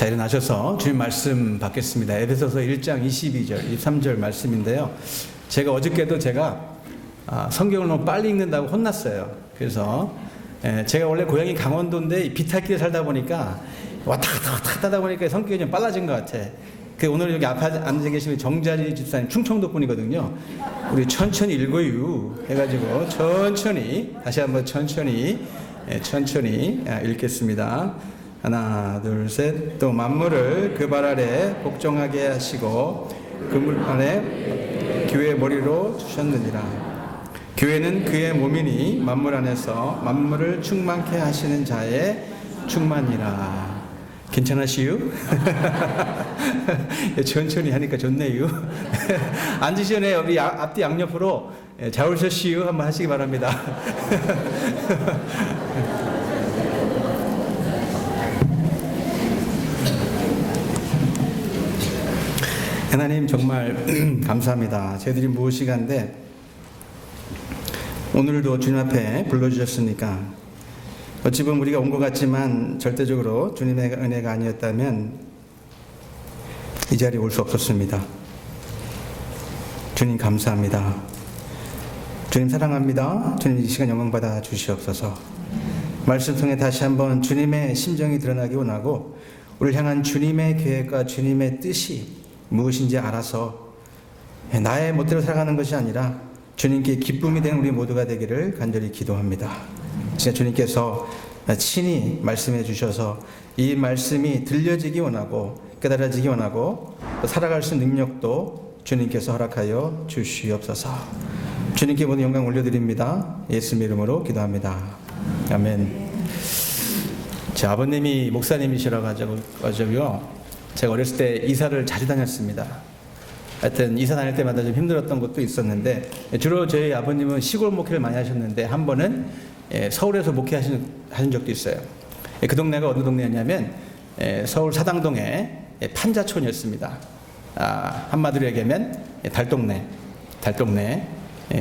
자, 일어나셔서 주님 말씀 받겠습니다. 에베소서 1장 22절, 23절 말씀인데요. 제가 어저께도 성경을 너무 빨리 읽는다고 혼났어요. 그래서 제가 원래 고향이 강원도인데 비탈길에 살다 보니까 왔다 갔다 하다 보니까 성격이 좀 빨라진 것 같아. 오늘 여기 앞에 앉아 계시는 정자리 집사님 충청도 분이거든요. 우리 천천히 읽어요 해가지고 천천히 다시 한번 천천히 읽겠습니다. 하나 둘 셋. 또 만물을 그 발 아래 복종하게 하시고 그물 안에 교회의 머리로 주셨느니라. 교회는 그의 몸이니 만물 안에서 만물을 충만케 하시는 자의 충만이라. 괜찮으시요? 천천히 하니까 좋네요. 앉으시 전에 우리 앞뒤 양옆으로 잘 오셨시요 한번 하시기 바랍니다. 하나님 정말 감사합니다. 저희들이 무엇이간데 오늘도 주님 앞에 불러주셨으니까 어찌 보면 우리가 온 것 같지만 절대적으로 주님의 은혜가 아니었다면 이 자리에 올 수 없었습니다. 주님 감사합니다. 주님 사랑합니다. 주님 이 시간 영광받아 주시옵소서. 말씀 통해 다시 한번 주님의 심정이 드러나기 원하고 우리를 향한 주님의 계획과 주님의 뜻이 무엇인지 알아서 나의 멋대로 살아가는 것이 아니라 주님께 기쁨이 되는 우리 모두가 되기를 간절히 기도합니다. 진짜 주님께서 친히 말씀해 주셔서 이 말씀이 들려지기 원하고 깨달아지기 원하고 살아갈 수 있는 능력도 주님께서 허락하여 주시옵소서. 주님께 모든 영광 올려드립니다. 예수님 이름으로 기도합니다. 아멘. 제 아버님이 목사님이시라 가지고요. 제가 어렸을 때 이사를 자주 다녔습니다. 하여튼 이사 다닐 때마다 좀 힘들었던 것도 있었는데 주로 저희 아버님은 시골 목회를 많이 하셨는데 한 번은 서울에서 목회하신 적도 있어요. 그 동네가 어느 동네였냐면 서울 사당동의 판자촌이었습니다. 한마디로 얘기하면 달동네.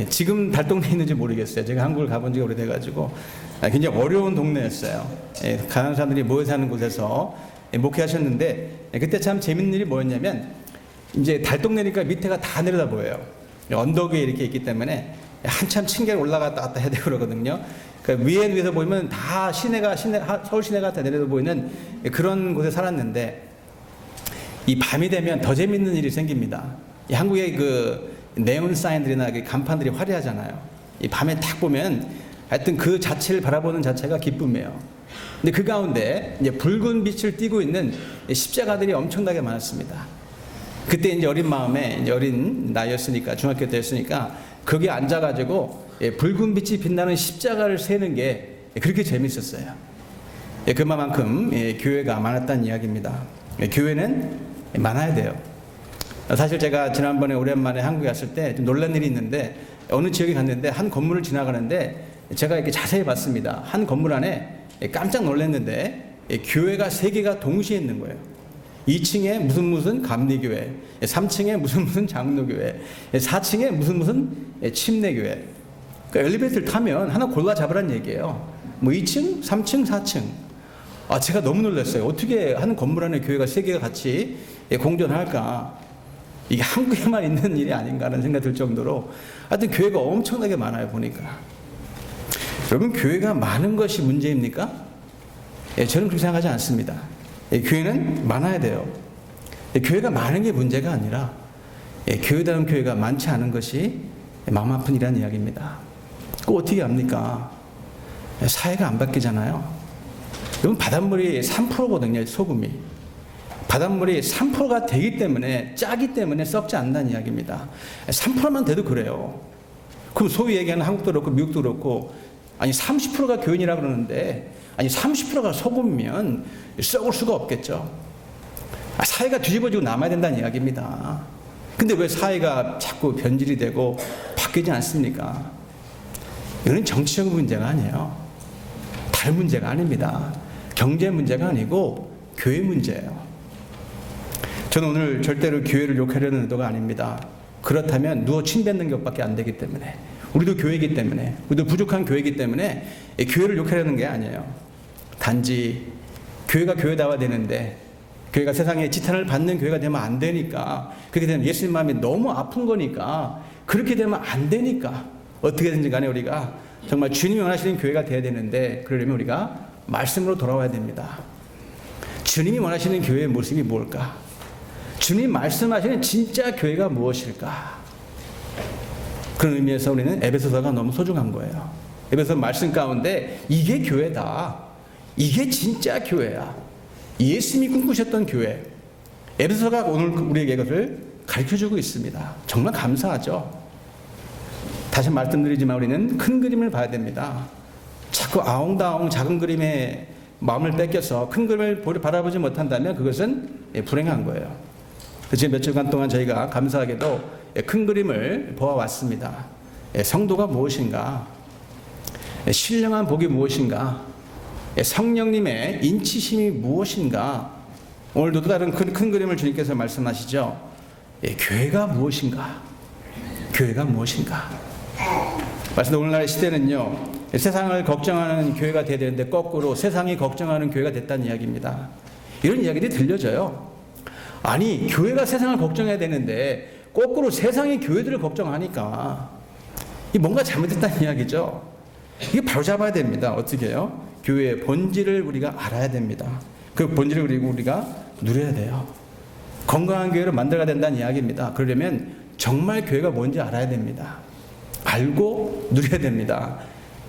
지금 달동네에 있는지 모르겠어요. 제가 한국을 가본 지가 오래돼가지고 굉장히 어려운 동네였어요. 가난한 사람들이 모여 사는 곳에서 목회하셨는데 그때 참 재밌는 일이 뭐였냐면 이제 달동네니까 밑에가 다 내려다 보여요. 언덕 위에 이렇게 있기 때문에 한참 층계를 올라갔다 갔다 해야 되고 그러거든요. 그러니까 위에서 보면 다 서울 시내가 다 내려다 보이는 그런 곳에 살았는데 이 밤이 되면 더 재밌는 일이 생깁니다. 이 한국의 그 네온 사인들이나 간판들이 화려하잖아요. 이 밤에 딱 보면 하여튼 그 자체를 바라보는 자체가 기쁨이에요. 근데 그 가운데 이제 붉은 빛을 띠고 있는 십자가들이 엄청나게 많았습니다. 그때 이제 어린 마음에 이제 어린 나이였으니까 중학교 때였으니까 거기에 앉아가지고 붉은 빛이 빛나는 십자가를 세는 게 그렇게 재밌었어요. 그만큼 교회가 많았다는 이야기입니다. 교회는 많아야 돼요. 사실 제가 지난번에 오랜만에 한국에 왔을 때 좀 놀란 일이 있는데 어느 지역에 갔는데 한 건물을 지나가는데 제가 이렇게 자세히 봤습니다. 한 건물 안에 깜짝 놀랐는데 교회가 3개가 동시에 있는 거예요. 2층에 무슨 감리교회, 3층에 무슨 장로교회, 4층에 무슨 침례교회. 그러니까 엘리베이터를 타면 하나 골라 잡으라는 얘기예요. 뭐 2층, 3층, 4층. 제가 너무 놀랐어요. 어떻게 한 건물 안에 교회가 3개가 같이 공존할까? 이게 한국에만 있는 일이 아닌가 하는 생각이 들 정도로 하여튼 교회가 엄청나게 많아요, 보니까. 여러분, 교회가 많은 것이 문제입니까? 저는 그렇게 생각하지 않습니다. 교회는 많아야 돼요. 교회가 많은 게 문제가 아니라 교회다운 교회가 많지 않은 것이 마음 아픈 일이라는 이야기입니다. 그거 어떻게 합니까? 사회가 안 바뀌잖아요. 여러분, 바닷물이 3%거든요, 소금이. 바닷물이 3%가 되기 때문에, 짜기 때문에 썩지 않는다는 이야기입니다. 3%만 돼도 그래요. 그럼 소위 얘기하는 한국도 그렇고 미국도 그렇고, 아니 30%가 교인이라 그러는데, 아니 30%가 소금이면 썩을 수가 없겠죠. 사회가 뒤집어지고 남아야 된다는 이야기입니다. 근데 왜 사회가 자꾸 변질이 되고 바뀌지 않습니까? 이건 정치적 문제가 아니에요. 다른 문제가 아닙니다. 경제 문제가 아니고 교회 문제예요. 저는 오늘 절대로 교회를 욕하려는 의도가 아닙니다. 그렇다면 누워 침뱉는 것밖에 안 되기 때문에, 우리도 교회이기 때문에, 우리도 부족한 교회이기 때문에 교회를 욕하려는 게 아니에요. 단지 교회가 교회다워야 되는데 교회가 세상에 지탄을 받는 교회가 되면 안 되니까, 그렇게 되면 예수님 마음이 너무 아픈 거니까, 그렇게 되면 안 되니까 어떻게든지 간에 우리가 정말 주님이 원하시는 교회가 돼야 되는데, 그러려면 우리가 말씀으로 돌아와야 됩니다. 주님이 원하시는 교회의 모습이 뭘까? 주님이 말씀하시는 진짜 교회가 무엇일까? 그런 의미에서 우리는 에베소서가 너무 소중한 거예요. 에베소 말씀 가운데 이게 교회다, 이게 진짜 교회야, 예수님이 꿈꾸셨던 교회, 에베소서가 오늘 우리에게 이것을 가르쳐주고 있습니다. 정말 감사하죠. 다시 말씀드리지만 우리는 큰 그림을 봐야 됩니다. 자꾸 아웅다웅 작은 그림에 마음을 뺏겨서 큰 그림을 바라보지 못한다면 그것은 불행한 거예요. 지금 몇 주간 동안 저희가 감사하게도 큰 그림을 보아왔습니다. 성도가 무엇인가? 신령한 복이 무엇인가? 성령님의 인치심이 무엇인가? 오늘도 또 다른 큰 그림을 주님께서 말씀하시죠. 교회가 무엇인가? 교회가 무엇인가? 말씀 오늘날의 시대는요, 세상을 걱정하는 교회가 돼야 되는데 거꾸로 세상이 걱정하는 교회가 됐다는 이야기입니다. 이런 이야기들이 들려져요. 아니, 교회가 세상을 걱정해야 되는데 거꾸로 세상이 교회들을 걱정하니까 뭔가 잘못됐다는 이야기죠. 이게 바로 잡아야 됩니다. 어떻게 해요? 교회의 본질을 우리가 알아야 됩니다. 그 본질을 우리가 누려야 돼요. 건강한 교회를 만들어야 된다는 이야기입니다. 그러려면 정말 교회가 뭔지 알아야 됩니다. 알고 누려야 됩니다.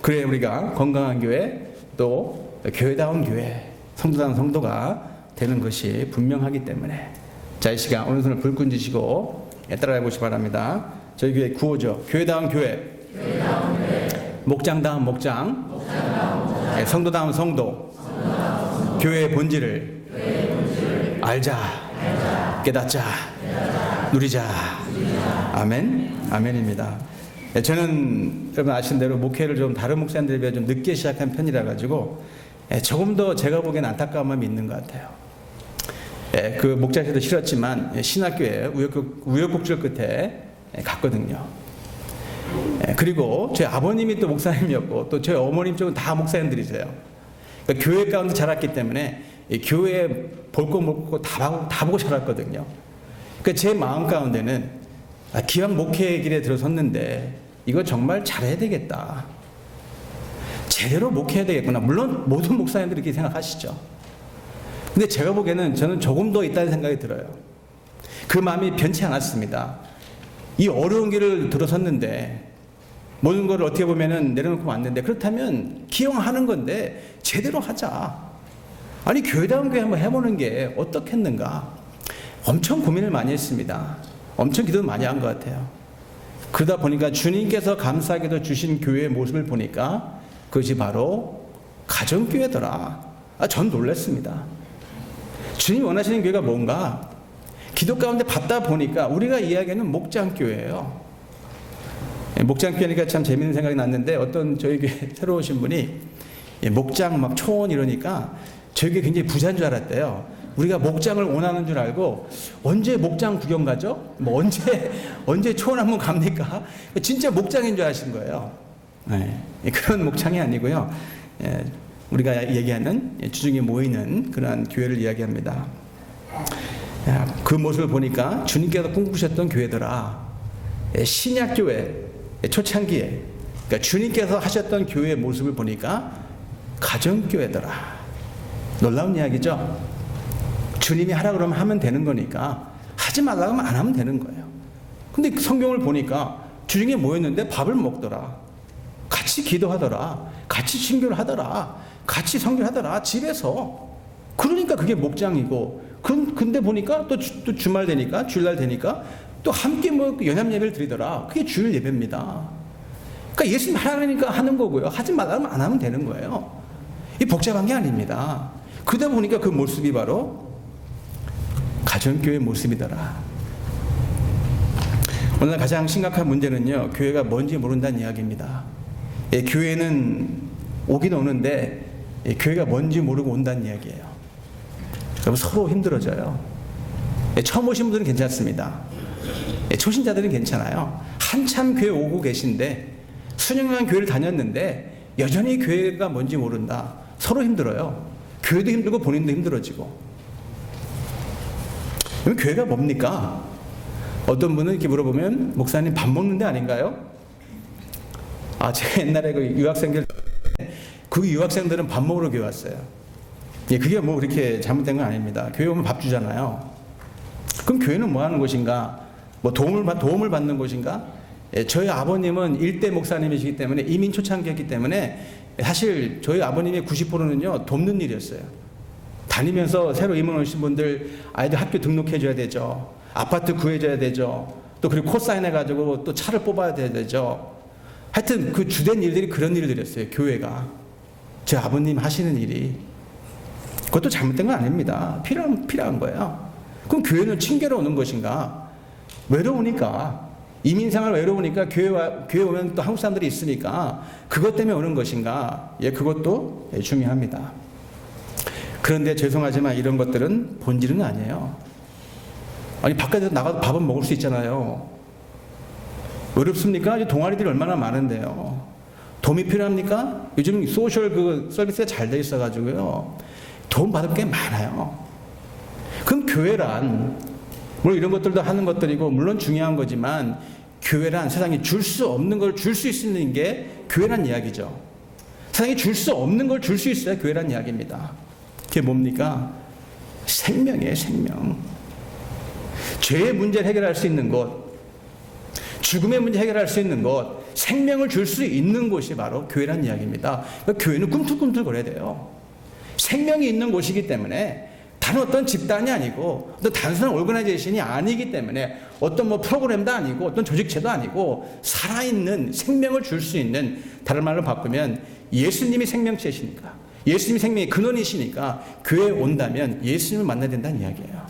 그래야 우리가 건강한 교회, 또 교회다운 교회, 성도다운 성도가 되는 것이 분명하기 때문에. 자, 이 시간 오른손을 불끈 쥐시고 따라해 보시기 바랍니다. 저희 교회 구호죠. 교회다운 교회, 목장다운 목장, 성도다운 성도, 교회의 본질을 알자, 깨닫자, 누리자. 아멘, 아멘입니다. 저는 여러분 아시는 대로 목회를 좀 다른 목사님들에 비해 좀 늦게 시작한 편이라 가지고 조금 더 제가 보기엔 안타까운 마음이 있는 것 같아요. 그 목장에도 싫었지만 신학교에 우여곡절 끝에 갔거든요. 그리고 저희 아버님이 또 목사님이었고 또 저희 어머님 쪽은 다 목사님들이세요. 그러니까 교회 가운데 자랐기 때문에 교회에 볼 거 먹고 다 보고 자랐거든요. 그러니까 제 마음 가운데는 기왕 목회의 길에 들어섰는데 이거 정말 잘해야 되겠다, 제대로 목회해야 되겠구나. 물론 모든 목사님들이 이렇게 생각하시죠. 근데 제가 보기에는 저는 조금 더 있다는 생각이 들어요. 그 마음이 변치 않았습니다. 이 어려운 길을 들어섰는데 모든 걸 어떻게 보면은 내려놓고 왔는데, 그렇다면 기왕하는 건데 제대로 하자. 아니, 교회다운 교회 한번 해보는 게 어떻겠는가. 엄청 고민을 많이 했습니다. 엄청 기도를 많이 한 것 같아요. 그러다 보니까 주님께서 감사하게도 주신 교회의 모습을 보니까 그것이 바로 가정교회더라. 전 놀랐습니다. 주님이 원하시는 교회가 뭔가 기도 가운데 받다 보니까 우리가 이야기하는 목장교회예요. 목장교회니까 참 재밌는 생각이 났는데, 어떤 저희 교회 새로 오신 분이 목장 막 초원 이러니까 저희 교회 굉장히 부자인 줄 알았대요. 우리가 목장을 원하는 줄 알고 언제 목장 구경 가죠? 뭐 언제 초원 한번 갑니까? 진짜 목장인 줄 아신 거예요. 그런 목장이 아니고요. 우리가 얘기하는 주중에 모이는 그러한 교회를 이야기합니다. 그 모습을 보니까 주님께서 꿈꾸셨던 교회더라. 신약교회 초창기에, 그러니까 주님께서 하셨던 교회의 모습을 보니까 가정교회더라. 놀라운 이야기죠. 주님이 하라 그러면 하면 되는 거니까, 하지 말라 하면 안 하면 되는 거예요. 근데 성경을 보니까 주중에 모였는데 밥을 먹더라, 같이 기도하더라, 같이 신교를 하더라, 같이 성교하더라, 집에서. 그러니까 그게 목장이고, 근데 보니까 또 주말 되니까, 주일날 되니까 또 함께 연합 예배를 드리더라. 그게 주일 예배입니다. 그러니까 예수님 하라니까 하는 거고요, 하지 말라면 안 하면 되는 거예요. 이 복잡한 게 아닙니다. 그러다 보니까 그 모습이 바로 가정교회 모습이더라. 오늘 가장 심각한 문제는요, 교회가 뭔지 모른다는 이야기입니다. 교회는 오긴 오는데 교회가 뭔지 모르고 온다는 이야기예요. 그럼 서로 힘들어져요. 처음 오신 분들은 괜찮습니다. 초신자들은 괜찮아요. 한참 교회 오고 계신데 수년간 교회를 다녔는데 여전히 교회가 뭔지 모른다. 서로 힘들어요. 교회도 힘들고 본인도 힘들어지고. 그럼 교회가 뭡니까? 어떤 분은 이렇게 물어보면 목사님 밥 먹는 데 아닌가요? 제가 옛날에 그 유학생들 그 유학생들은 밥 먹으러 교회 왔어요. 예, 그게 뭐 그렇게 잘못된 건 아닙니다. 교회 오면 밥 주잖아요. 그럼 교회는 뭐 하는 곳인가? 뭐 도움을 받는 곳인가? 예, 저희 아버님은 일대 목사님이시기 때문에 이민 초창기였기 때문에 사실 저희 아버님의 90%는요 돕는 일이었어요. 다니면서 새로 이민 오신 분들 아이들 학교 등록해 줘야 되죠. 아파트 구해 줘야 되죠. 또 그리고 코사인 해가지고 또 차를 뽑아야 되죠. 하여튼 그 주된 일들이 그런 일들이었어요. 교회가 제 아버님 하시는 일이. 그것도 잘못된 건 아닙니다. 필요한 거예요. 그럼 교회는 칭계로 오는 것인가? 외로우니까, 이민생활 외로우니까 교회 오면 또 한국 사람들이 있으니까 그것 때문에 오는 것인가? 예, 그것도 중요합니다. 그런데 죄송하지만 이런 것들은 본질은 아니에요. 아니, 바깥에서 나가서 밥은 먹을 수 있잖아요. 어렵습니까? 동아리들이 얼마나 많은데요. 도움이 필요합니까? 요즘 소셜 서비스가 잘 돼 있어가지고요. 도움 받을 게 많아요. 그럼 교회란, 물론 이런 것들도 하는 것들이고, 물론 중요한 거지만, 교회란 세상에 줄 수 없는 걸 줄 수 있는 게 교회란 이야기죠. 세상에 줄 수 없는 걸 줄 수 있어야 교회란 이야기입니다. 그게 뭡니까? 생명이에요, 생명. 죄의 문제를 해결할 수 있는 것, 죽음의 문제 해결할 수 있는 것, 생명을 줄 수 있는 곳이 바로 교회란 이야기입니다. 그러니까 교회는 꿈틀꿈틀거려야 돼요. 생명이 있는 곳이기 때문에 단 어떤 집단이 아니고 어떤 단순한 오르가나이제이션이 아니기 때문에 어떤 뭐 프로그램도 아니고 어떤 조직체도 아니고 살아있는 생명을 줄 수 있는, 다른 말로 바꾸면 예수님이 생명체시니까, 예수님이 생명의 근원이시니까 교회에 온다면 예수님을 만나야 된다는 이야기예요.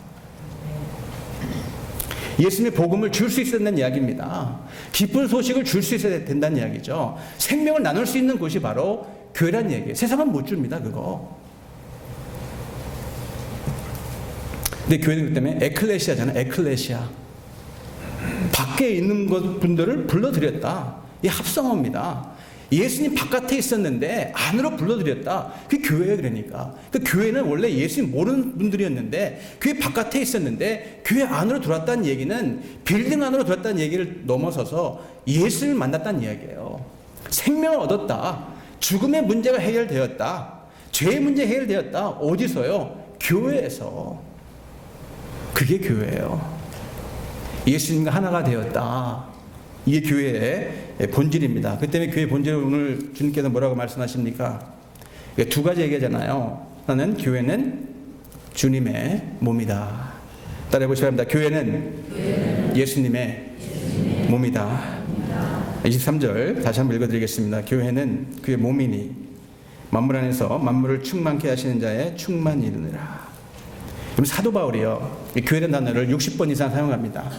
예수님의 복음을 줄 수 있어야 된다는 이야기입니다. 기쁜 소식을 줄 수 있어야 된다는 이야기죠. 생명을 나눌 수 있는 곳이 바로 교회란 얘기예요. 세상은 못 줍니다, 그거. 근데 교회는 그 때문에 에클레시아잖아요. 에클레시아. 밖에 있는 분들을 불러들였다. 이 합성어입니다. 예수님 바깥에 있었는데 안으로 불러들였다. 그게 교회예요, 그러니까. 그 교회는 원래 예수님 모르는 분들이었는데 교회 바깥에 있었는데 교회 안으로 들어왔다는 얘기는 빌딩 안으로 들어왔다는 얘기를 넘어서서 예수님을 만났다는 이야기예요. 생명을 얻었다. 죽음의 문제가 해결되었다. 죄의 문제 해결되었다. 어디서요? 교회에서. 그게 교회예요. 예수님과 하나가 되었다. 이게 교회의 본질입니다. 그 때문에 교회의 본질을 오늘 주님께서 뭐라고 말씀하십니까? 두 가지 얘기잖아요. 하나는 교회는 주님의 몸이다. 따라해 보시기 바랍니다. 교회는 예수님의 몸이다. 23절 다시 한번 읽어드리겠습니다. 교회는 그의 몸이니 만물 안에서 만물을 충만케 하시는 자의 충만이 이르느라. 그럼 사도 바울이요, 교회라는 단어를 60번 이상 사용합니다.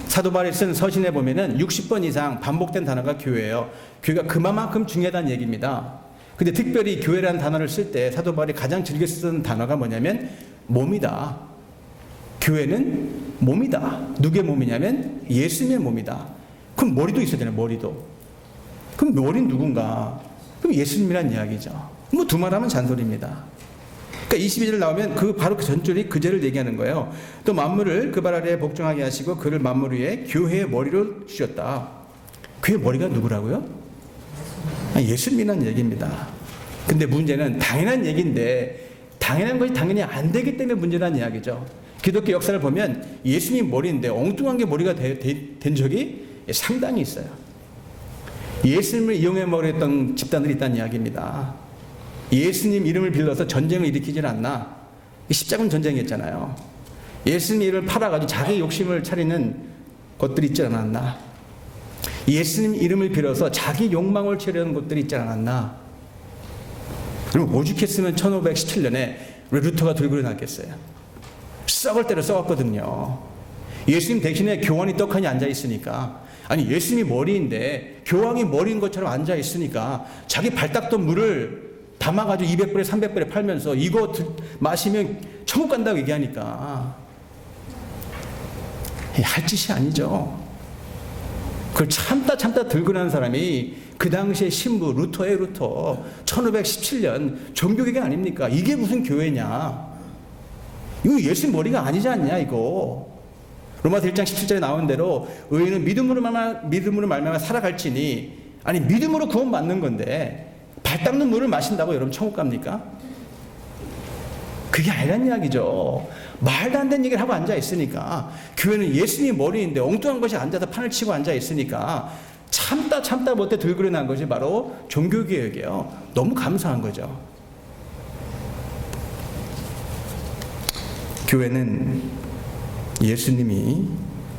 사도 바울이 쓴 서신에 보면은 60번 이상 반복된 단어가 교회예요. 교회가 그만큼 중요하다는 얘기입니다. 근데 특별히 교회라는 단어를 쓸 때 사도 바울이 가장 즐겨 쓰는 단어가 뭐냐면 몸이다. 교회는 몸이다. 누구의 몸이냐면 예수님의 몸이다. 그럼 머리도 있어야 되나? 머리도. 그럼 머리는 누군가? 그럼 예수님이란 이야기죠. 뭐 두 말하면 잔소리입니다. 그러니까 22절 나오면 바로 그 전줄이 그제를 얘기하는 거예요. 또 만물을 그 발 아래에 복종하게 하시고 그를 만물 위에 교회의 머리로 주셨다. 그의 머리가 누구라고요? 예수님이라는 얘기입니다. 근데 문제는 당연한 얘기인데 당연한 것이 당연히 안 되기 때문에 문제라는 이야기죠. 기독교 역사를 보면 예수님 머리인데 엉뚱한 게 머리가 된 적이 상당히 있어요. 예수님을 이용해 먹었던 집단들이 있다는 이야기입니다. 예수님 이름을 빌려서 전쟁을 일으키질 않나? 십자군 전쟁이었잖아요. 예수님 이름을 팔아가지고 자기 욕심을 차리는 것들이 있지 않았나? 예수님 이름을 빌어서 자기 욕망을 채우려는 것들이 있지 않았나? 그럼 오죽했으면 1517년에 루터가 들고 일어났겠어요. 썩을 대로 썩었거든요. 예수님 대신에 교황이 떡하니 앉아있으니까, 아니 예수님이 머리인데 교황이 머리인 것처럼 앉아있으니까 자기 발닦던 물을 담아가지고 200불에 300불에 팔면서 이거 마시면 천국 간다고 얘기하니까 할 짓이 아니죠. 그걸 참다 들고 난 사람이 그 당시에 신부 루터의 루터 1517년 종교개혁 아닙니까? 이게 무슨 교회냐? 이거 예수님 머리가 아니지 않냐 이거. 로마서 1장 17절에 나온 대로 의인은 믿음으로 말미암아 살아갈지니, 아니 믿음으로 구원 받는 건데 발 닦는 물을 마신다고 여러분 천국 갑니까? 그게 아니란 이야기죠. 말도 안 되는 얘기를 하고 앉아 있으니까, 교회는 예수님이 머리인데 엉뚱한 것이 앉아서 판을 치고 앉아 있으니까 참다 못해 들그려 난 것이 바로 종교개혁이에요. 너무 감사한 거죠. 교회는 예수님이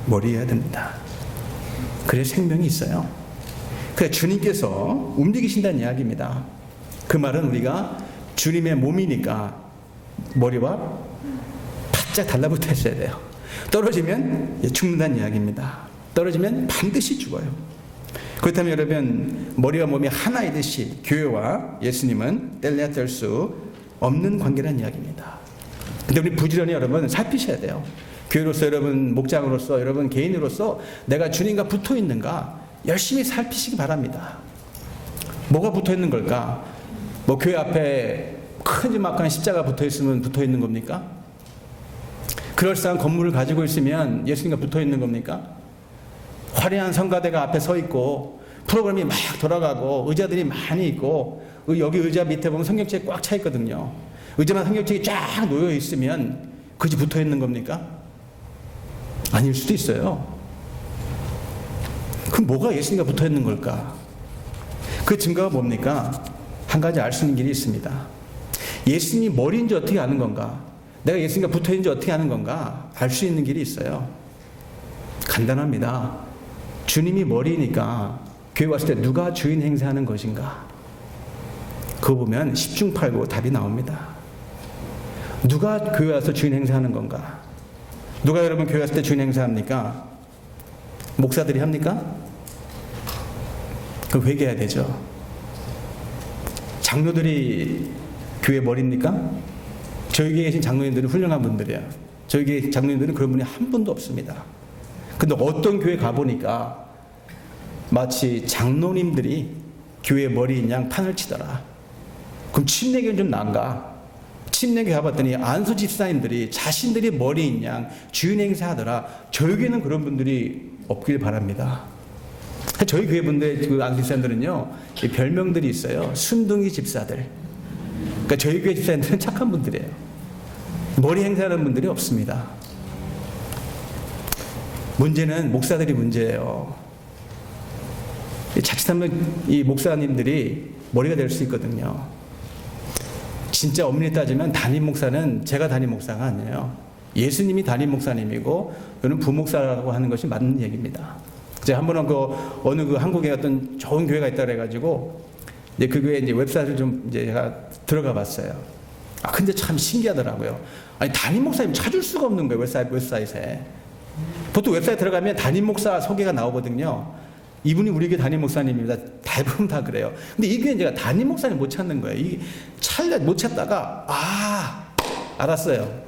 머리여야 됩니다. 그래 생명이 있어요. 그래 주님께서 움직이신다는 이야기입니다. 그 말은 우리가 주님의 몸이니까 머리와 바짝 달라붙어 있어야 돼요. 떨어지면 죽는다는 이야기입니다. 떨어지면 반드시 죽어요. 그렇다면 여러분, 머리와 몸이 하나이듯이 교회와 예수님은 뗄래야 뗄 수 없는 관계라는 이야기입니다. 근데 우리 부지런히 여러분 살피셔야 돼요. 교회로서, 여러분 목장으로서, 여러분 개인으로서 내가 주님과 붙어 있는가 열심히 살피시기 바랍니다. 뭐가 붙어 있는 걸까? 뭐 교회 앞에 큼지막한 십자가 붙어 있으면 붙어 있는 겁니까? 그럴싸한 건물을 가지고 있으면 예수님과 붙어 있는 겁니까? 화려한 성가대가 앞에 서 있고 프로그램이 막 돌아가고 의자들이 많이 있고, 여기 의자 밑에 보면 성경책이 꽉 차 있거든요. 의자만 성경책이 쫙 놓여 있으면 그지 붙어 있는 겁니까? 아닐 수도 있어요. 그럼 뭐가 예수님과 붙어 있는 걸까? 그 증거가 뭡니까? 한 가지 알 수 있는 길이 있습니다. 예수님이 머리인지 어떻게 아는 건가? 내가 예수님과 붙어 있는지 어떻게 아는 건가? 알 수 있는 길이 있어요. 간단합니다. 주님이 머리니까 교회 왔을 때 누가 주인 행세하는 것인가? 그거 보면 10중 8구 답이 나옵니다. 누가 교회 와서 주인 행세하는 건가? 누가 여러분 교회 왔을 때 주인 행세합니까? 목사들이 합니까? 그럼 회개해야 되죠. 장로들이 교회 머리입니까? 저희 교회에 계신 장로님들은 훌륭한 분들이에요. 저희 교회 장로님들은 그런 분이 한 분도 없습니다. 근데 어떤 교회 가보니까 마치 장로님들이 교회 머리인 양 판을 치더라. 그럼 침례교는 좀 나은가? 침례교 가봤더니 안수 집사님들이 자신들이 머리인 양 주인 행세하더라. 저희 교회는 그런 분들이 없길 바랍니다. 저희 교회 분들, 그 안수 집사님들은요, 별명들이 있어요. 순둥이 집사들. 그러니까 저희 교회 집사님들은 착한 분들이에요. 머리 행세하는 분들이 없습니다. 문제는 목사들이 문제예요. 자칫하면 이 목사님들이 머리가 될 수 있거든요. 진짜 엄밀히 따지면 담임 목사는 제가 담임 목사가 아니에요. 예수님이 담임 목사님이고 저는 부목사라고 하는 것이 맞는 얘기입니다. 제가 한 번은 어느 한국에 어떤 좋은 교회가 있다 그래가지고 이제 그 교회 이제 웹사이트를 좀 이제 제가 들어가 봤어요. 근데 참 신기하더라고요. 아니 담임 목사님 찾을 수가 없는 거예요. 웹사이트에. 보통 웹사이트 들어가면 담임 목사 소개가 나오거든요. 이분이 우리 교회 담임 목사님입니다. 대부분 다 그래요. 근데 이 교회는 제가 담임 목사님 못 찾는 거예요. 못 찾다가 알았어요.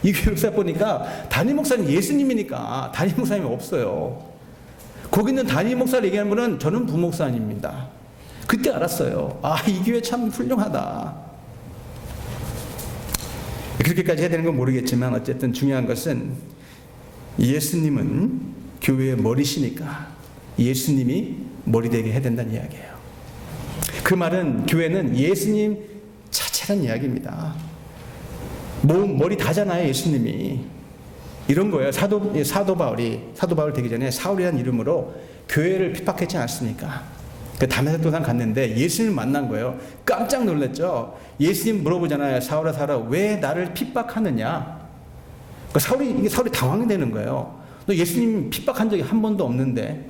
이 교회 웹사이트 보니까 담임 목사님 예수님이니까 담임 목사님이 없어요. 거기 있는 담임 목사를 얘기하는 분은 저는 부목사님입니다. 그때 알았어요. 이 교회 참 훌륭하다. 그렇게까지 해야 되는 건 모르겠지만 어쨌든 중요한 것은 예수님은 교회의 머리시니까 예수님이 머리 되게 해야 된다는 이야기예요. 그 말은 교회는 예수님 자체라는 이야기입니다. 머리 다잖아요, 예수님이. 이런 거예요. 사도 바울 되기 전에 사울이라는 이름으로 교회를 핍박했지 않습니까? 다메섹 도상 갔는데 예수님을 만난 거예요. 깜짝 놀랐죠. 예수님 물어보잖아요. 사울아 왜 나를 핍박하느냐? 사울이 당황이 되는 거예요. 너 예수님 핍박한 적이 한 번도 없는데.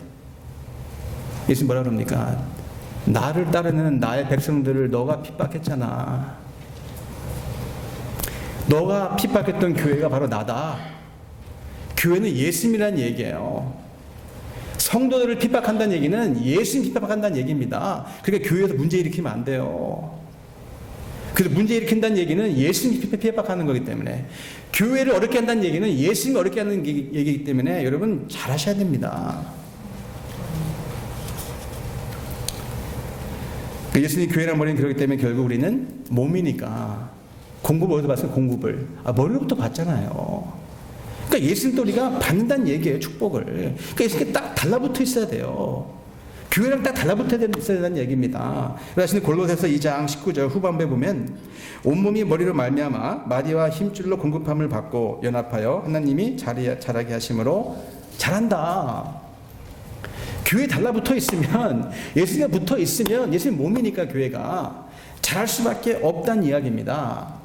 예수님 뭐라 그럽니까? 나를 따르는 나의 백성들을 너가 핍박했잖아. 너가 핍박했던 교회가 바로 나다. 교회는 예수님이라는 얘기예요. 성도들을 핍박한다는 얘기는 예수님 핍박한다는 얘기입니다. 그러니까 교회에서 문제 일으키면 안 돼요. 그래서 문제 일으킨다는 얘기는 예수님 핍박하는 거기 때문에, 교회를 어렵게 한다는 얘기는 예수님이 어렵게 하는 얘기이기 때문에 여러분 잘 하셔야 됩니다. 예수님 교회란 머리는 그렇기 때문에 결국 우리는 몸이니까 공급을 어디서 봤어요? 공급을. 머리로부터 받잖아요. 그러니까 예수님도 우리가 받는다는 얘기예요, 축복을. 그러니까 예수님께 딱 달라붙어 있어야 돼요. 교회랑 딱 달라붙어 있어야 된다는 얘기입니다. 그래서 골로새서 2장 19절 후반부에 보면 온몸이 머리로 말미암아 마디와 힘줄로 공급함을 받고 연합하여 하나님이 자라게 하심으로 잘한다. 교회에 달라붙어 있으면, 예수님과 붙어 있으면, 예수님 몸이니까 교회가 잘할 수밖에 없다는 이야기입니다.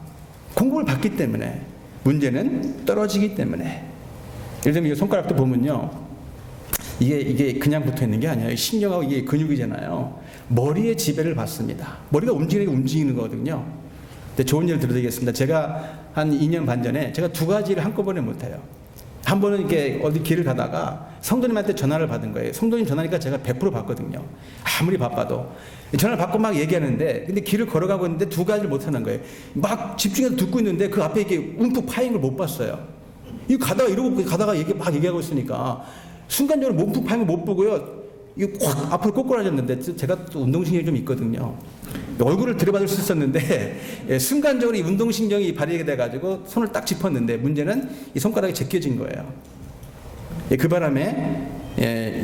공급을 받기 때문에. 문제는 떨어지기 때문에. 예를 들면 이 손가락도 보면요, 이게 그냥 붙어 있는 게 아니에요. 신경하고 이게 근육이잖아요. 머리에 지배를 받습니다. 머리가 움직이는 거거든요. 근데 좋은 예를 들어드리겠습니다. 제가 한 2년 반 전에 제가 두 가지를 한꺼번에 못해요. 한 번은 이렇게 어디 길을 가다가 성도님한테 전화를 받은 거예요. 성도님 전화니까 제가 100% 받거든요. 아무리 바빠도. 전화를 받고 막 얘기하는데, 근데 길을 걸어가고 있는데 두 가지를 못하는 거예요. 막 집중해서 듣고 있는데 그 앞에 이렇게 움푹 파인 걸 못 봤어요. 이거 가다가 막 얘기하고 있으니까 순간적으로 몸푹 파인 걸 못 보고요. 이거 확 앞으로 꼬꾸라졌는데, 제가 또 운동신경이 좀 있거든요. 얼굴을 들여받을 수 있었는데 순간적으로 이 운동신경이 발휘가 돼가지고 손을 딱 짚었는데, 문제는 이 손가락이 제껴진 거예요. 그 바람에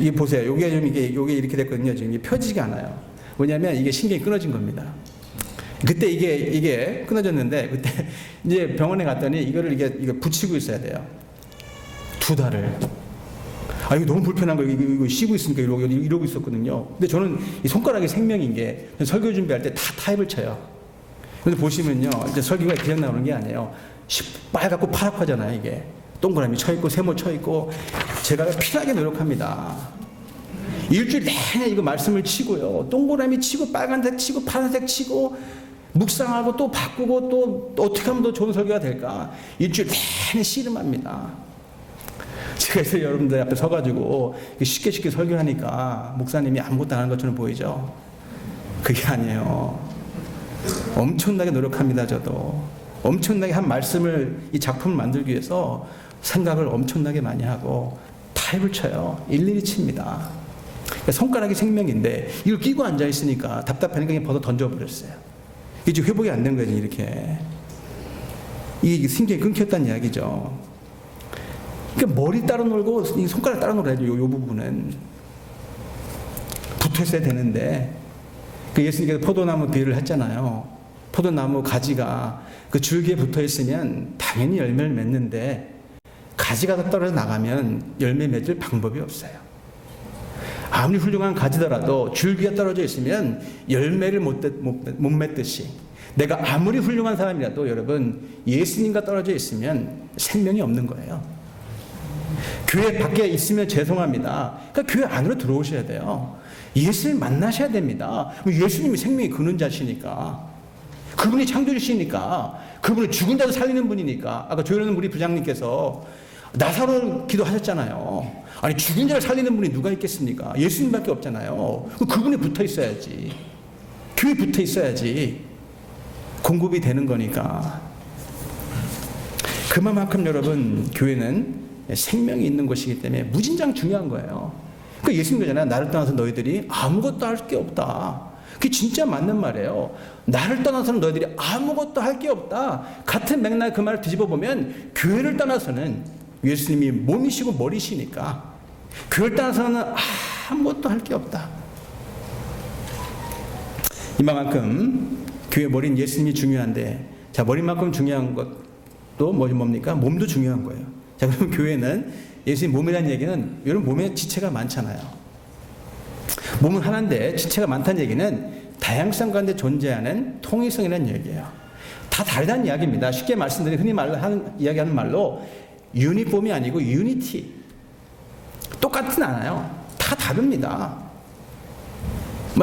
이게 보세요. 이게 이렇게 됐거든요. 지금 이게 펴지지가 않아요. 뭐냐면 이게 신경이 끊어진 겁니다. 그때 이게 끊어졌는데, 그때 이제 병원에 갔더니 이거를 이게 붙이고 있어야 돼요. 2달을. 이거 너무 불편한 거예요. 이거 쉬고 있으니까 이러고 있었거든요. 근데 저는 이 손가락이 생명인 게, 설교 준비할 때 다 타협을 쳐요. 근데 보시면요, 이제 설교가 그냥 나오는 게 아니에요. 빨갛고 파랗하잖아요, 이게. 동그라미 쳐있고, 세모 쳐있고, 제가 필하게 노력합니다. 일주일 내내 이거 말씀을 치고요. 동그라미 치고, 빨간색 치고, 파란색 치고, 묵상하고 또 바꾸고 또 어떻게 하면 더 좋은 설교가 될까? 일주일 내내 씨름합니다. 제가 이제 여러분들 앞에 서가지고 쉽게 설교하니까 목사님이 아무것도 안 하는 것처럼 보이죠? 그게 아니에요. 엄청나게 노력합니다, 저도. 엄청나게 한 말씀을, 이 작품을 만들기 위해서 생각을 엄청나게 많이 하고 타협을 쳐요. 일일이 칩니다. 그러니까 손가락이 생명인데 이걸 끼고 앉아있으니까 답답하니까 그냥 벗어 던져버렸어요. 이제 회복이 안 된 거지, 이렇게. 이게 신경이 끊겼다는 이야기죠. 그러니까 머리 따로 놀고 이 손가락 따로 놀아야죠. 요 부분은 붙어 있어야 되는데, 그 예수님께서 포도나무 비유를 했잖아요. 포도나무 가지가 그 줄기에 붙어 있으면 당연히 열매를 맺는데, 가지가 더 떨어져 나가면 열매 맺을 방법이 없어요. 아무리 훌륭한 가지더라도 줄기가 떨어져 있으면 열매를 못 맺듯이, 내가 아무리 훌륭한 사람이라도 여러분, 예수님과 떨어져 있으면 생명이 없는 거예요. 교회 밖에 있으면 죄송합니다. 그러니까 교회 안으로 들어오셔야 돼요. 예수님 만나셔야 됩니다. 예수님이 생명의 근원자시니까, 그분이 창조주시니까, 그분은 죽은 자도 살리는 분이니까. 아까 조현은 우리 부장님께서 나사로 기도하셨잖아요. 아니, 죽은 자를 살리는 분이 누가 있겠습니까? 예수님밖에 없잖아요. 그분이 붙어 있어야지. 교회에 붙어 있어야지 공급이 되는 거니까. 그만큼 여러분, 교회는 생명이 있는 것이기 때문에 무진장 중요한 거예요. 그러니까 예수님 그러잖아요. 나를 떠나서 너희들이 아무것도 할 게 없다. 그게 진짜 맞는 말이에요. 나를 떠나서는 너희들이 아무것도 할 게 없다. 같은 맥락 그 말을 뒤집어 보면, 교회를 떠나서는 예수님이 몸이시고 머리시니까 교회를 떠나서는 아무것도 할 게 없다. 이만큼 교회 머리는 예수님이 중요한데, 자, 머리만큼 중요한 것도 뭡니까? 몸도 중요한 거예요. 자, 그럼 교회는, 예수님 몸이라는 얘기는, 여러분 몸에 지체가 많잖아요. 몸은 하나인데 지체가 많다는 얘기는 다양성 가운데 존재하는 통일성이라는 얘기예요. 다 다르다는 이야기입니다. 쉽게 말씀드리면 흔히 이야기하는 말로 유니폼이 아니고 유니티. 똑같진 않아요. 다 다릅니다.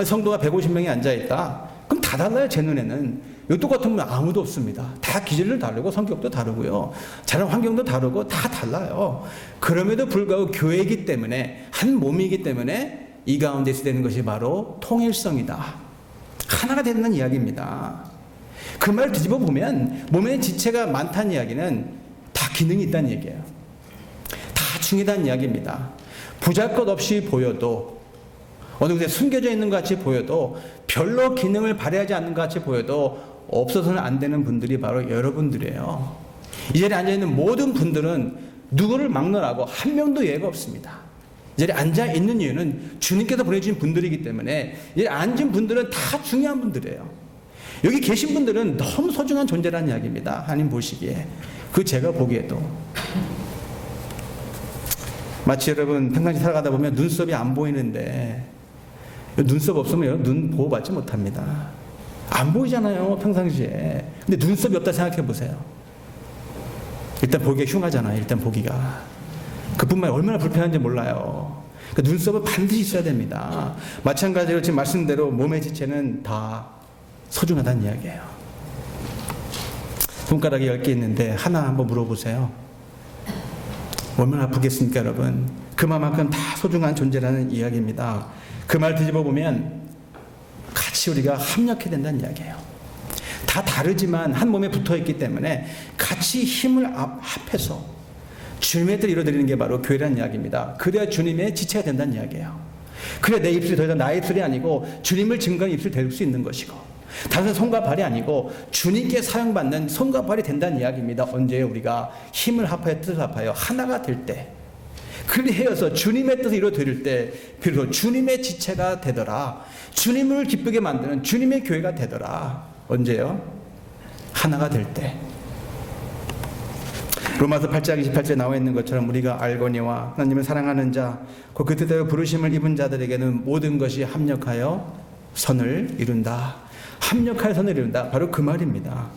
성도가 150명이 앉아있다. 그럼 다 달라요, 제 눈에는. 이 똑같은 분 아무도 없습니다. 다 기질도 다르고 성격도 다르고요. 자란 환경도 다르고 다 달라요. 그럼에도 불구하고 교회이기 때문에, 한 몸이기 때문에 이 가운데 있어야 되는 것이 바로 통일성이다. 하나가 된다는 이야기입니다. 그 말을 뒤집어 보면 몸에 지체가 많다는 이야기는 다 기능이 있다는 얘기예요. 다 중요하다는 이야기입니다. 부잘것 없이 보여도, 어느 곳에 숨겨져 있는 것 같이 보여도, 별로 기능을 발휘하지 않는 것 같이 보여도 없어서는 안 되는 분들이 바로 여러분들이에요. 이 자리에 앉아있는 모든 분들은 누구를 막론하고 한 명도 예외가 없습니다. 이 자리에 앉아있는 이유는 주님께서 보내주신 분들이기 때문에 이 자리에 앉은 분들은 다 중요한 분들이에요. 여기 계신 분들은 너무 소중한 존재라는 이야기입니다. 하나님 보시기에. 그 제가 보기에도. 마치 여러분 평상시 살아가다 보면 눈썹이 안 보이는데 눈썹 없으면 눈 보호받지 못합니다. 안 보이잖아요, 평상시에. 근데 눈썹이 없다 생각해 보세요. 일단 보기가 흉하잖아요, 일단 보기가. 그뿐만 아니라 얼마나 불편한지 몰라요. 그러니까 눈썹은 반드시 있어야 됩니다. 마찬가지로 지금 말씀대로 몸의 지체는 다 소중하다는 이야기예요. 손가락이 10개 있는데 하나 한번 물어보세요. 얼마나 아프겠습니까, 여러분? 그만큼 다 소중한 존재라는 이야기입니다. 그 말 뒤집어 보면 같이 우리가 합력해야 된다는 이야기예요. 다 다르지만 한 몸에 붙어 있기 때문에 같이 힘을 합해서 주님의 뜻을 이루어드리는 게 바로 교회라는 이야기입니다. 그래야 주님의 지체가 된다는 이야기예요. 그래야 내 입술이 더 이상 나의 입술이 아니고 주님을 증거하는 입술이 될 수 있는 것이고, 단순히 손과 발이 아니고 주님께 사용받는 손과 발이 된다는 이야기입니다. 언제 우리가 힘을 합하여 뜻을 합하여 하나가 될 때, 그리하여서 주님의 뜻을 이루어드릴 때 비로소 주님의 지체가 되더라. 주님을 기쁘게 만드는 주님의 교회가 되더라. 언제요? 하나가 될 때. 로마서 8장 28절에 나와 있는 것처럼 우리가 알거니와 하나님을 사랑하는 자, 그 뜻대로 부르심을 입은 자들에게는 모든 것이 합력하여 선을 이룬다. 합력하여 선을 이룬다. 바로 그 말입니다.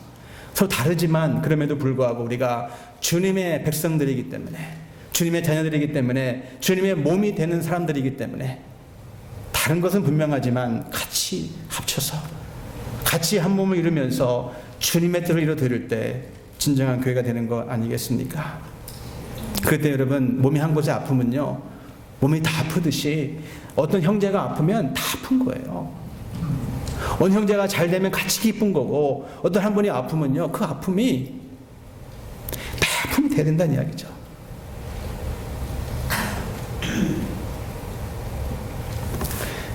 서로 다르지만 그럼에도 불구하고 우리가 주님의 백성들이기 때문에, 주님의 자녀들이기 때문에, 주님의 몸이 되는 사람들이기 때문에 다른 것은 분명하지만 같이 합쳐서 같이 한 몸을 이루면서 주님의 뜻을 이루어드릴 때 진정한 교회가 되는 거 아니겠습니까? 그때 여러분 몸이 한 곳에 아프면요, 몸이 다 아프듯이 어떤 형제가 아프면 다 아픈 거예요. 어느 형제가 잘 되면 같이 기쁜 거고, 어떤 한 분이 아프면요 그 아픔이 다 아픔이 돼야 된다는 이야기죠.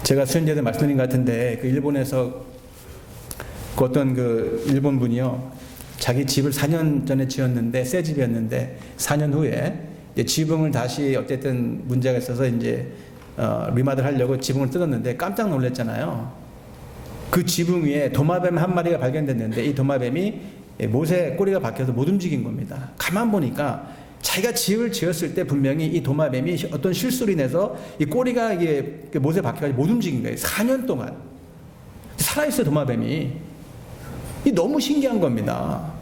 제가 수련제도 말씀드린 것 같은데, 그 일본에서 그 어떤 그 일본 분이요, 자기 집을 4년 전에 지었는데, 새 집이었는데 4년 후에 이제 지붕을 다시 어쨌든 문제가 있어서 이제 리마들 하려고 지붕을 뜯었는데 깜짝 놀랐잖아요. 그 지붕 위에 도마뱀 한 마리가 발견됐는데 이 도마뱀이 못에 꼬리가 박혀서 못 움직인 겁니다. 가만 보니까 자기가 집을 지었을 때 분명히 이 도마뱀이 어떤 실수로 인해서 이 꼬리가 이게 못에 박혀가지고 못 움직인 거예요. 4년 동안 살아있어요, 도마뱀이. 이 너무 신기한 겁니다.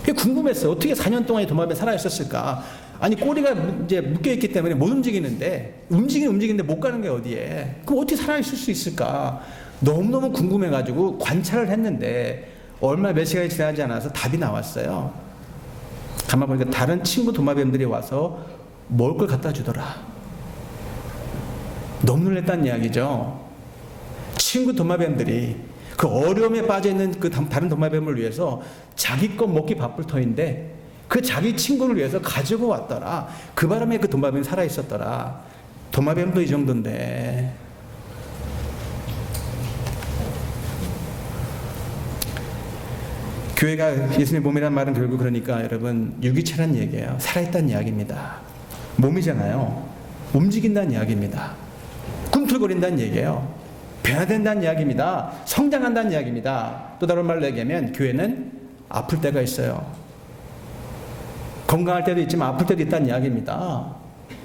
궁금했어요. 어떻게 4년 동안 이 도마뱀이 살아있었을까? 아니, 꼬리가 이제 묶여있기 때문에 못 움직이는데, 움직이는데 못 가는 게 어디에? 그럼 어떻게 살아있을 수 있을까? 너무너무 궁금해가지고 관찰을 했는데, 얼마 몇 시간이 지나지 않아서 답이 나왔어요. 가만 보니까 다른 친구 도마뱀들이 와서 먹을 걸 갖다 주더라. 너무 놀랐다는 이야기죠. 친구 도마뱀들이 그 어려움에 빠져있는 그 다른 도마뱀을 위해서 자기 것 먹기 바쁠 터인데 그 자기 친구를 위해서 가지고 왔더라. 그 바람에 그 도마뱀이 살아있었더라. 도마뱀도 이 정도인데. 교회가 예수님의 몸이란 말은 결국 그러니까 여러분 유기체란 얘기예요. 살아있다는 이야기입니다. 몸이잖아요. 움직인다는 이야기입니다. 꿈틀거린다는 얘기예요. 변화된다는 이야기입니다. 성장한다는 이야기입니다. 또 다른 말로 얘기하면 교회는 아플 때가 있어요. 건강할 때도 있지만 아플 때도 있다는 이야기입니다.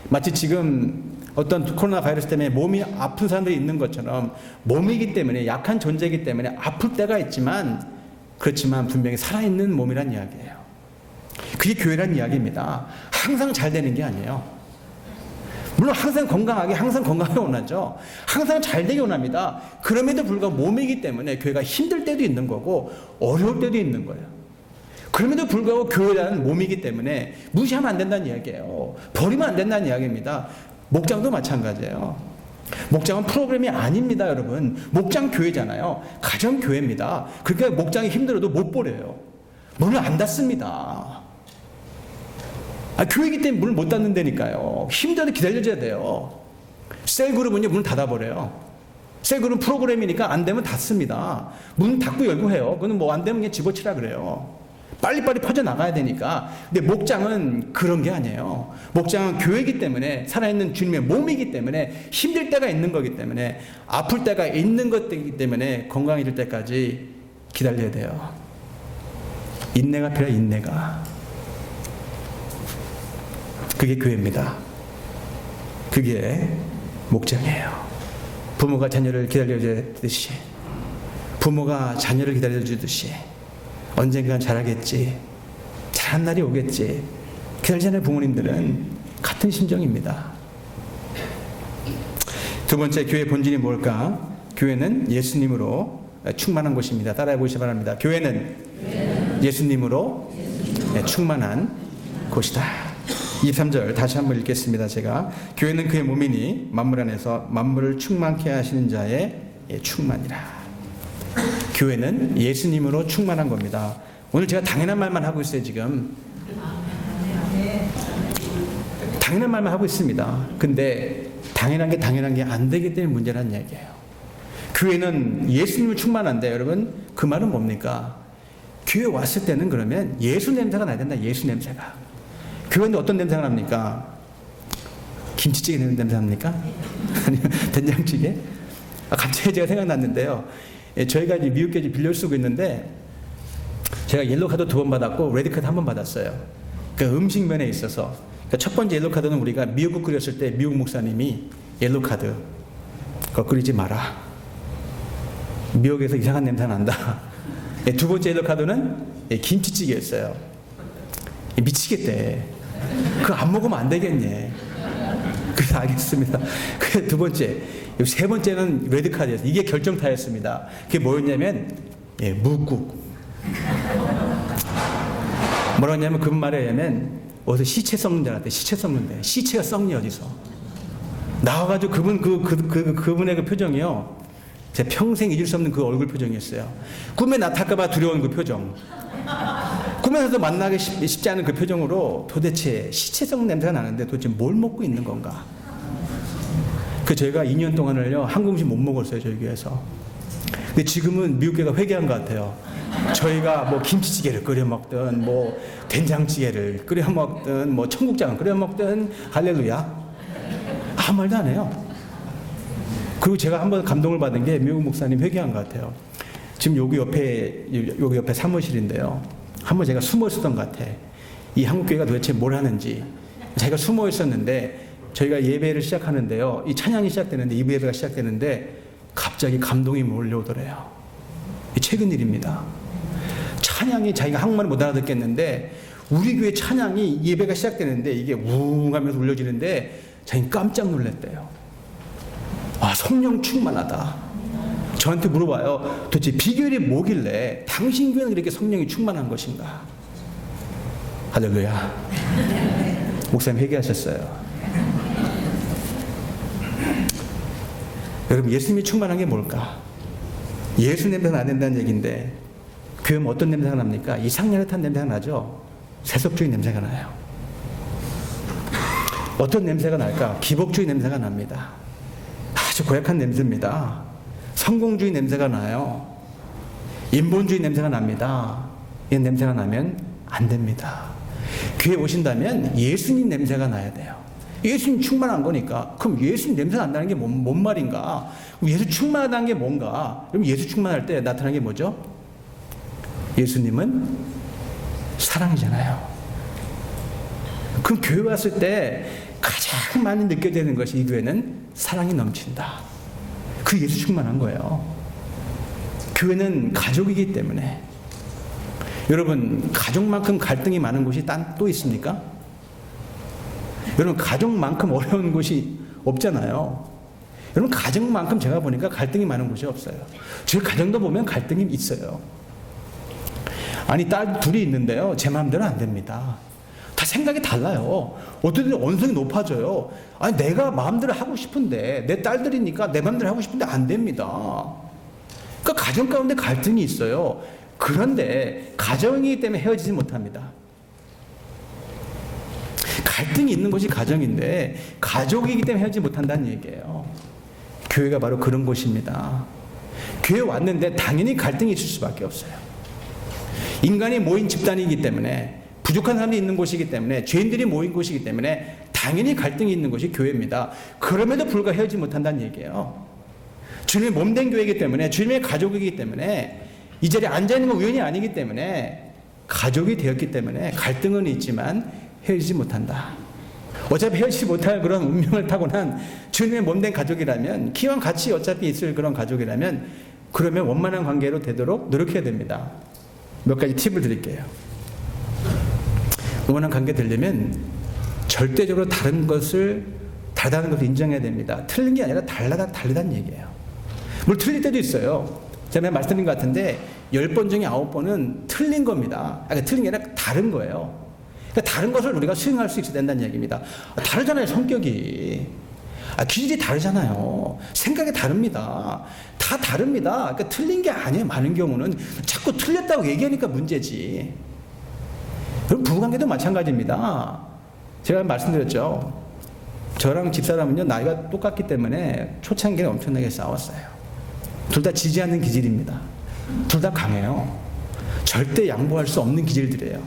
마치 지금 어떤 코로나 바이러스 때문에 몸이 아픈 사람들이 있는 것처럼 몸이기 때문에, 약한 존재이기 때문에 아플 때가 있지만, 그렇지만 분명히 살아있는 몸이란 이야기예요. 그게 교회란 이야기입니다. 항상 잘 되는 게 아니에요. 물론 항상 건강하게 원하죠. 항상 잘 되게 원합니다. 그럼에도 불구하고 몸이기 때문에 교회가 힘들 때도 있는 거고 어려울 때도 있는 거예요. 그럼에도 불구하고 교회라는 몸이기 때문에 무시하면 안 된다는 이야기예요. 버리면 안 된다는 이야기입니다. 목장도 마찬가지예요. 목장은 프로그램이 아닙니다, 여러분. 목장 교회잖아요. 가정 교회입니다. 그러니까 목장이 힘들어도 못 버려요. 문을 안 닫습니다. 교회이기 때문에 문을 못 닫는다니까요. 힘들어도 기다려줘야 돼요. 셀그룹은요, 문을 닫아버려요. 새 그룹 프로그램이니까 안 되면 닫습니다. 문 닫고 열고 해요. 그건 뭐 안 되면 그냥 집어치라 그래요. 빨리빨리 퍼져나가야 되니까. 근데 목장은 그런 게 아니에요. 목장은 교회이기 때문에, 살아있는 주님의 몸이기 때문에, 힘들 때가 있는 거기 때문에, 아플 때가 있는 것이기 때문에 건강해질 때까지 기다려야 돼요. 인내가 필요해. 인내가. 그게 교회입니다. 그게 목장이에요. 부모가 자녀를 기다려주듯이, 부모가 자녀를 기다려주듯이 언젠간 잘하겠지, 잘한 날이 오겠지, 기다리잖아요. 부모님들은 같은 심정입니다. 두 번째, 교회의 본질이 뭘까? 교회는 예수님으로 충만한 곳입니다. 따라해 보시기 바랍니다. 교회는 예수님으로 충만한 곳이다. 23절 다시 한번 읽겠습니다. 제가 교회는 그의 몸이니 만물 안에서 만물을 충만케 하시는 자의 충만이라. 교회는 예수님으로 충만한 겁니다. 오늘 제가 당연한 말만 하고 있어요. 지금 당연한 말만 하고 있습니다. 근데 당연한 게 안 되기 때문에 문제라는 얘기예요. 교회는 예수님을 충만한데, 여러분 그 말은 뭡니까? 교회 왔을 때는 그러면 예수 냄새가 나야 된다. 예수 냄새가. 교회는 어떤 냄새가 납니까? 김치찌개 냄새 납니까? 아니면 된장찌개? 갑자기 제가 생각났는데요. 저희가 이제 미국 교회 빌려 쓰고 있는데, 제가 옐로우 카드 2번 받았고 레드 카드 1번 받았어요. 그 음식면에 있어서. 그러니까 첫 번째 옐로우 카드는 우리가 미역국 끓였을 때 미국 목사님이 옐로우 카드 그거 끓이지 마라. 미역에서 이상한 냄새 난다. 두 번째 옐로우 카드는 김치찌개였어요. 미치겠대. 그거 안 먹으면 안 되겠니? 그래서 알겠습니다. 그 두 번째, 세 번째는 레드카드였어요. 이게 결정타였습니다. 그게 뭐였냐면, 묵국. 뭐라고 했냐면, 그 말에 의하면, 어디서 시체 썩는 줄 알았대. 시체 썩는데. 시체가 썩니, 어디서. 나와가지고 그분의 그 표정이요. 제 평생 잊을 수 없는 그 얼굴 표정이었어요. 꿈에 나타날까봐 두려운 그 표정. 꿈에서도 만나기 쉽지 않은 그 표정으로 도대체 시체성 냄새가 나는데 도대체 뭘 먹고 있는 건가? 저희가 2년 동안을요, 한국 음식 못 먹었어요, 저희 교회에서. 근데 지금은 미국 교회가 회개한 것 같아요. 저희가 뭐 김치찌개를 끓여 먹든, 뭐 된장찌개를 끓여 먹든, 뭐 청국장을 끓여 먹든, 할렐루야. 아무 말도 안 해요. 그리고 제가 한번 감동을 받은 게 미국 목사님 회개한 것 같아요. 지금 여기 옆에 사무실인데요. 한번 제가 숨어 있었던 것 같아. 이 한국교회가 도대체 뭘 하는지. 제가 숨어 있었는데, 저희가 예배를 시작하는데요. 이 찬양이 시작되는데, 2부 예배가 시작되는데, 갑자기 감동이 몰려오더래요. 최근 일입니다. 찬양이 자기가 한국말을 못 알아듣겠는데, 우리 교회 찬양이 예배가 시작되는데, 이게 웅 하면서 울려지는데, 자기는 깜짝 놀랐대요. 아, 성령 충만하다. 저한테 물어봐요. 도대체 비결이 뭐길래 당신 교회는 그렇게 성령이 충만한 것인가? 할렐루야. 목사님 회개하셨어요. 여러분, 예수님이 충만한 게 뭘까? 예수 냄새가 안 된다는 얘기인데, 교회는 어떤 냄새가 납니까? 이상년에 냄새가 나죠? 세속주의 냄새가 나요. 어떤 냄새가 날까? 기복주의 냄새가 납니다. 아주 고약한 냄새입니다. 성공주의 냄새가 나요. 인본주의 냄새가 납니다. 이 냄새가 나면 안 됩니다. 교회 오신다면 예수님 냄새가 나야 돼요. 예수님 충만한 거니까. 그럼 예수님 냄새가 안 나는 게 뭔 말인가? 예수 충만하다는 게 뭔가? 그럼 예수 충만할 때 나타나는 게 뭐죠? 예수님은 사랑이잖아요. 그럼 교회 왔을 때 가장 많이 느껴지는 것이, 이 교회는 사랑이 넘친다. 그 예수 충만한 거예요. 교회는 가족이기 때문에. 여러분, 가족만큼 갈등이 많은 곳이 또 있습니까? 여러분, 가족만큼 어려운 곳이 없잖아요. 여러분, 가정만큼 제가 보니까 갈등이 많은 곳이 없어요. 제 가정도 보면 갈등이 있어요. 아니, 딸 둘이 있는데요, 제 마음대로 안 됩니다. 다 생각이 달라요. 어떤 때는 언성이 높아져요. 아니, 내가 마음대로 하고 싶은데, 내 딸들이니까 내 마음대로 하고 싶은데 안 됩니다. 그러니까 가정 가운데 갈등이 있어요. 그런데 가정이기 때문에 헤어지지 못합니다. 갈등이 있는 것이 가정인데, 가족이기 때문에 헤어지지 못한다는 얘기예요. 교회가 바로 그런 곳입니다. 교회 왔는데 당연히 갈등이 있을 수밖에 없어요. 인간이 모인 집단이기 때문에, 부족한 사람이 있는 곳이기 때문에, 죄인들이 모인 곳이기 때문에 당연히 갈등이 있는 곳이 교회입니다. 그럼에도 불구하고 헤어지지 못한다는 얘기예요. 주님의 몸된 교회이기 때문에, 주님의 가족이기 때문에, 이 자리에 앉아있는 건 우연이 아니기 때문에, 가족이 되었기 때문에 갈등은 있지만 헤어지지 못한다. 어차피 헤어지지 못할 그런 운명을 타고난 주님의 몸된 가족이라면, 기왕 같이 어차피 있을 그런 가족이라면, 그러면 원만한 관계로 되도록 노력해야 됩니다. 몇 가지 팁을 드릴게요. 원만한 관계 되려면 절대적으로 다른 것을 다르다는 것을 인정해야 됩니다. 틀린 게 아니라 다르다는 얘기예요. 물론 틀릴 때도 있어요. 제가 말씀드린 것 같은데 10번 중에 9번은 틀린 겁니다. 그러니까 틀린 게 아니라 다른 거예요. 그러니까 다른 것을 우리가 수용할 수 있어야 된다는 얘기입니다. 다르잖아요, 성격이. 기질이 다르잖아요. 생각이 다릅니다. 다 다릅니다. 그러니까 틀린 게 아니에요. 많은 경우는 자꾸 틀렸다고 얘기하니까 문제지. 그럼 부부관계도 마찬가지입니다. 제가 말씀드렸죠. 저랑 집사람은요, 나이가 똑같기 때문에 초창기에 엄청나게 싸웠어요. 둘 다 지지 않는 기질입니다. 둘 다 강해요. 절대 양보할 수 없는 기질들이에요.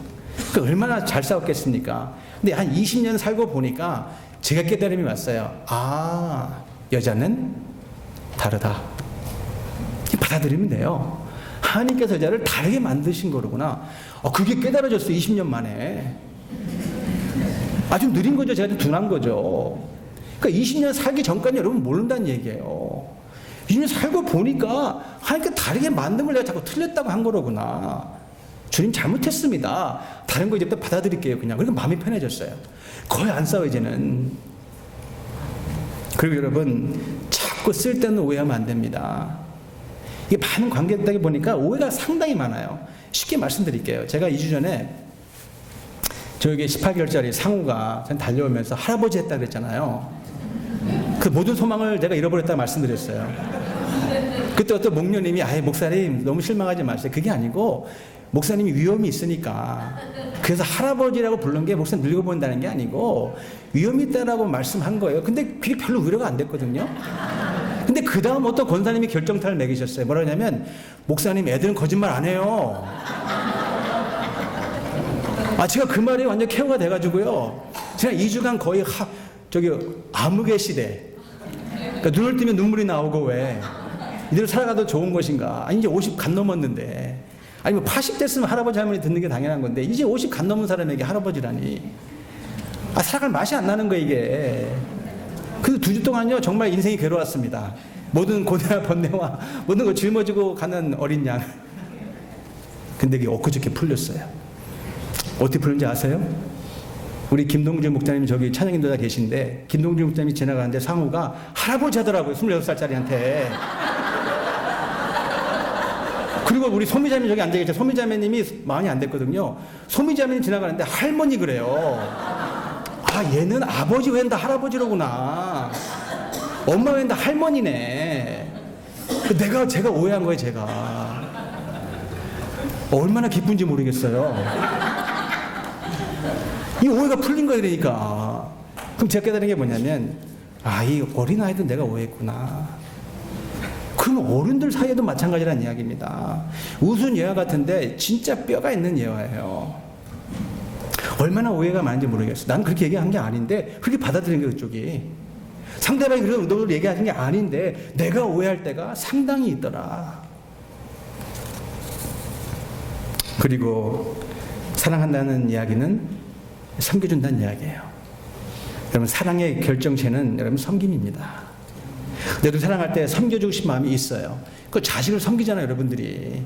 그러니까 얼마나 잘 싸웠겠습니까? 근데 한 20년 살고 보니까 제가 깨달음이 왔어요. 아, 여자는 다르다. 받아들이면 돼요. 하나님께서 여자를 다르게 만드신 거로구나. 그게 깨달아졌어요. 20년 만에. 아주 느린 거죠. 제가 좀 둔한 거죠. 그러니까 20년 살기 전까지 여러분 모른다는 얘기예요. 20년 살고 보니까 하나님께 다르게 만든 걸 내가 자꾸 틀렸다고 한 거로구나. 주님 잘못했습니다. 다른 거 이제부터 받아들일게요. 그냥. 그러니까 마음이 편해졌어요. 거의 안 싸워 이제는. 그리고 여러분 자꾸 쓸데없는 오해하면 안 됩니다. 이게 많은 관계다 보니까 오해가 상당히 많아요. 쉽게 말씀드릴게요. 제가 2주 전에 저에게 18개월짜리 상우가 달려오면서 할아버지 했다 그랬잖아요. 그 모든 소망을 내가 잃어버렸다고 말씀드렸어요. 그때 어떤 목녀님이 목사님 너무 실망하지 마세요. 그게 아니고 목사님이 위험이 있으니까 그래서 할아버지라고 부른 게 목사님 늙어보인다는 게 아니고 위험이 있다라고 말씀한 거예요. 근데 그게 별로 위로가 안 됐거든요. 근데 그 다음 어떤 권사님이 결정타를 매기셨어요. 뭐라 하냐면 목사님 애들은 거짓말 안 해요. 제가 그 말이 완전 케어가 돼가지고요. 제가 2주간 거의 암흑의 시대. 그러니까 눈을 뜨면 눈물이 나오고 왜 이대로 살아가도 좋은 것인가. 이제 50 간 넘었는데. 아니 80 됐으면 할아버지 할머니 듣는 게 당연한 건데 이제 50 간 넘은 사람에게 할아버지라니. 살아갈 맛이 안 나는 거예요 이게. 그래서 2주 동안요 정말 인생이 괴로웠습니다. 모든 고뇌와 번뇌와 모든 걸 짊어지고 가는 어린 양. 근데 그게 엊그저께 풀렸어요. 어떻게 풀린지 아세요? 우리 김동준 목사님이 저기 찬양인도자 계신데 김동준 목사님이 지나가는데 상우가 할아버지 하더라고요. 26살짜리한테. 그리고 우리 소미자매 저기 앉아계셔. 소미자매님이 마흔이 안 됐거든요. 소미자매님 지나가는데 할머니 그래요. 얘는 아버지 웬다 할아버지로구나. 엄마 웬다 할머니네. 제가 오해한 거예요 제가. 얼마나 기쁜지 모르겠어요. 이 오해가 풀린 거야 그러니까. 그럼 제가 깨달은 게 뭐냐면 이 어린아이도 내가 오해했구나. 그럼 어른들 사이에도 마찬가지라는 이야기입니다. 우스운 예화 같은데 진짜 뼈가 있는 예화예요. 얼마나 오해가 많은지 모르겠어. 나는 그렇게 얘기한 게 아닌데 그렇게 받아들인 게 그쪽이. 상대방이 그런 의도로 얘기하는 게 아닌데 내가 오해할 때가 상당히 있더라. 그리고 사랑한다는 이야기는 섬겨준다는 이야기예요. 여러분 사랑의 결정체는 여러분 섬김입니다. 내도 사랑할 때 섬겨주고 싶은 마음이 있어요. 그 자식을 섬기잖아요 여러분들이.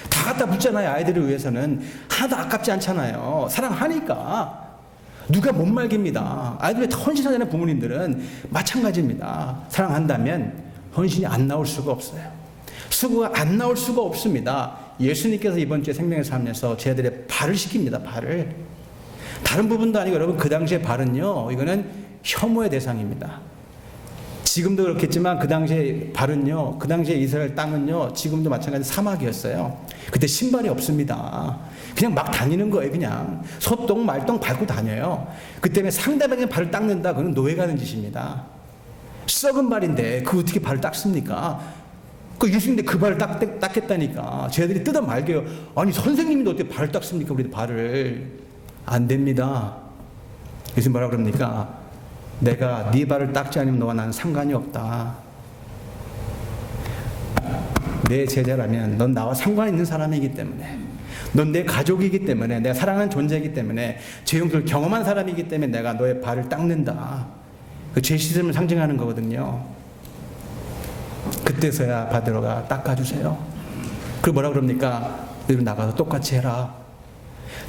다 갖다 붙잖아요. 아이들을 위해서는. 하나도 아깝지 않잖아요. 사랑하니까. 누가 못 말깁니다. 아이들이 다 헌신하잖아요. 부모님들은. 마찬가지입니다. 사랑한다면 헌신이 안 나올 수가 없어요. 수고가 안 나올 수가 없습니다. 예수님께서 이번 주에 생명의 삶에서 제 아들의 발을 시킵니다. 발을. 다른 부분도 아니고 여러분 그 당시의 발은요. 이거는 혐오의 대상입니다. 지금도 그렇겠지만 그 당시에 발은요. 그 당시에 이스라엘 땅은요. 지금도 마찬가지 사막이었어요. 그때 신발이 없습니다. 그냥 막 다니는 거예요. 그냥 소똥 말똥 밟고 다녀요. 그 때문에 상대방의 발을 닦는다. 그건 노예 가는 짓입니다. 썩은 발인데 그 어떻게 발을 닦습니까? 그 예수님인데 그 발을 닦겠다니까. 쟤들이 뜯어 말게요. 아니 선생님인데 어떻게 발을 닦습니까? 우리 발을. 안 됩니다. 예수님 뭐라 그럽니까? 내가 네 발을 닦지 않으면 너와 나는 상관이 없다. 내 제자라면 넌 나와 상관 있는 사람이기 때문에, 넌 내 가족이기 때문에, 내가 사랑하는 존재이기 때문에, 죄 용서를 경험한 사람이기 때문에 내가 너의 발을 닦는다. 그 죄 씻음을 상징하는 거거든요. 그때서야 바드로가 닦아주세요. 그리고 뭐라 그럽니까? 너희들 나가서 똑같이 해라.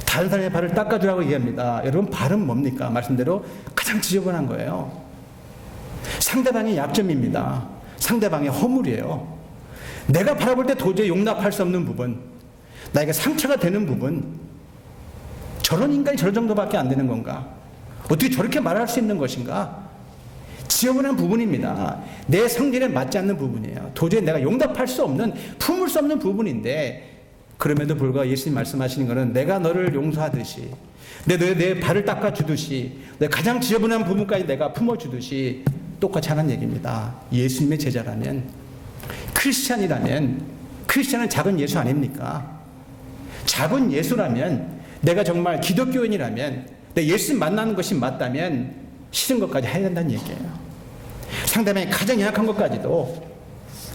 다른 사람의 발을 닦아주라고 얘기합니다. 여러분, 발은 뭡니까? 말씀대로 가장 지저분한 거예요. 상대방의 약점입니다. 상대방의 허물이에요. 내가 바라볼 때 도저히 용납할 수 없는 부분, 나에게 상처가 되는 부분, 저런 인간이 저런 정도밖에 안 되는 건가? 어떻게 저렇게 말할 수 있는 것인가? 지저분한 부분입니다. 내 성질에 맞지 않는 부분이에요. 도저히 내가 용납할 수 없는, 품을 수 없는 부분인데, 그럼에도 불구하고 예수님 말씀하시는 것은 내가 너를 용서하듯이, 내 발을 닦아주듯이, 내 가장 지저분한 부분까지 내가 품어주듯이 똑같이 하는 얘기입니다. 예수님의 제자라면, 크리스찬이라면, 크리스찬은 작은 예수 아닙니까? 작은 예수라면, 내가 정말 기독교인이라면, 내 예수님 만나는 것이 맞다면 싫은 것까지 해야 된다는 얘기예요. 상대방이 가장 연약한 것까지도,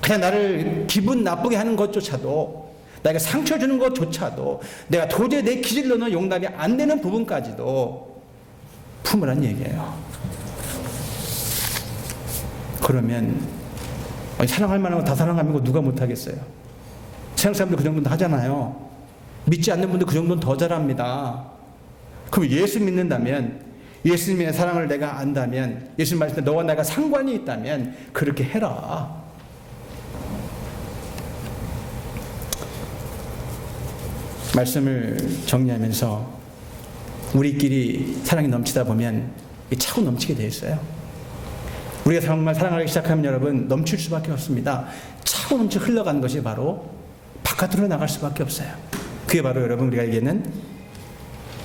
그냥 나를 기분 나쁘게 하는 것조차도, 나에게 상처 주는 것조차도, 내가 도저히 내 기질로는 용납이 안 되는 부분까지도 품으란 얘기예요. 그러면 사랑할 만한 거 다 사랑하면 거 누가 못하겠어요? 세상 사람들 그 정도는 하잖아요. 믿지 않는 분들 그 정도는 더 잘합니다. 그럼 예수 믿는다면, 예수님의 사랑을 내가 안다면, 예수님 말씀에 너와 내가 상관이 있다면 그렇게 해라. 말씀을 정리하면서 우리끼리 사랑이 넘치다 보면 차고 넘치게 돼 있어요. 우리가 정말 사랑하기 시작하면 여러분 넘칠 수밖에 없습니다. 차고 넘쳐 흘러가는 것이 바로 바깥으로 나갈 수밖에 없어요. 그게 바로 여러분 우리가 얘기하는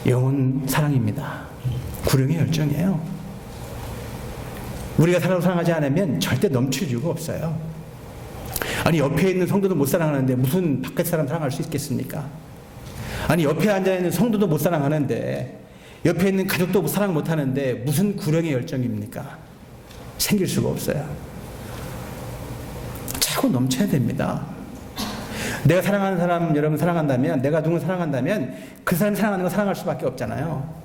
영혼 사랑입니다. 구령의 열정이에요. 우리가 사람을 사랑하지 않으면 절대 넘칠 이유가 없어요. 아니 옆에 있는 성도도 못 사랑하는데 무슨 바깥 사람 사랑할 수 있겠습니까? 아니 옆에 앉아있는 성도도 못 사랑하는데, 옆에 있는 가족도 사랑 못하는데 무슨 구령의 열정입니까? 생길 수가 없어요. 차고 넘쳐야 됩니다. 내가 사랑하는 사람 여러분 사랑한다면, 내가 누군가 사랑한다면 그 사람이 사랑하는 거 사랑할 수밖에 없잖아요.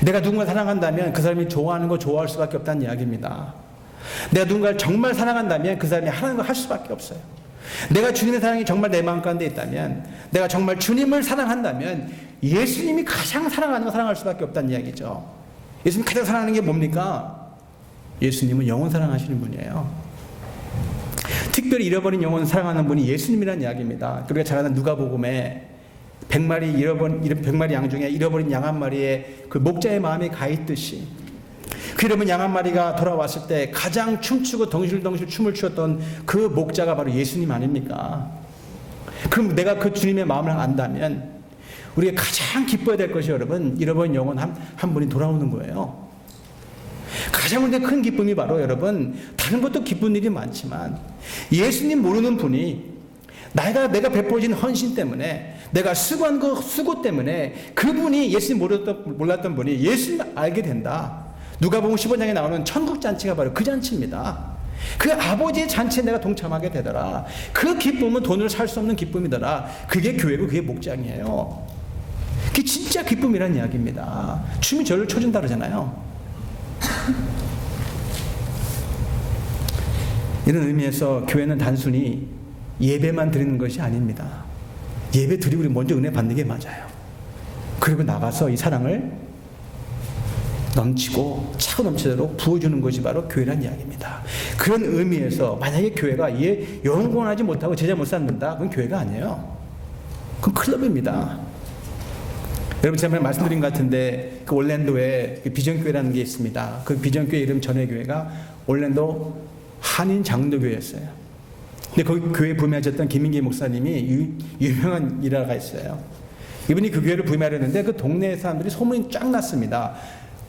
내가 누군가 사랑한다면 그 사람이 좋아하는 거 좋아할 수밖에 없다는 이야기입니다. 내가 누군가를 정말 사랑한다면 그 사람이 하는 거 할 수밖에 없어요. 내가 주님의 사랑이 정말 내 마음 가운데 있다면, 내가 정말 주님을 사랑한다면 예수님이 가장 사랑하는 거 사랑할 수밖에 없다는 이야기죠. 예수님 가장 사랑하는 게 뭡니까? 예수님은 영혼 사랑하시는 분이에요. 특별히 잃어버린 영혼 사랑하는 분이 예수님이라는 이야기입니다. 우리가 잘 아는 누가복음에 100마리 양 중에 잃어버린 양 한 마리에 그 목자의 마음에 가 있듯이, 그 잃어버린 양 한 마리가 돌아왔을 때 가장 춤추고 덩실덩실 춤을 추었던 그 목자가 바로 예수님 아닙니까? 그럼 내가 그 주님의 마음을 안다면 우리가 가장 기뻐야 될 것이 여러분, 잃어버린 영혼 한 분이 돌아오는 거예요. 가장 큰 기쁨이 바로 여러분, 다른 것도 기쁜 일이 많지만 예수님 모르는 분이 내가 베풀어진 헌신 때문에, 내가 수고한 그 수고 때문에 그분이 예수님 몰랐던 분이 예수님을 알게 된다. 누가복음 15장에 나오는 천국 잔치가 바로 그 잔치입니다. 그 아버지의 잔치에 내가 동참하게 되더라. 그 기쁨은 돈을 살 수 없는 기쁨이더라. 그게 교회고 그게 목장이에요. 그게 진짜 기쁨이라는 이야기입니다. 춤이 저를 쳐준다 그러잖아요. 이런 의미에서 교회는 단순히 예배만 드리는 것이 아닙니다. 예배 드리고 먼저 은혜 받는 게 맞아요. 그리고 나가서 이 사랑을 넘치고 차고 넘치도록 부어주는 것이 바로 교회란 이야기입니다. 그런 의미에서 만약에 교회가 영원하지 못하고 제자 못 쌓는다, 그건 교회가 아니에요. 그건 클럽입니다. 여러분 지난번에 말씀드린 것 같은데 그 올랜도에 그 비전교회라는 게 있습니다. 그 비전교회 이름 전회교회가 올랜도 한인 장로교회였어요. 근데 거기 교회 부임하셨던 김민기 목사님이 유명한 일화가 있어요. 이분이 그 교회를 부임하려는데 그 동네 사람들이 소문이 쫙 났습니다.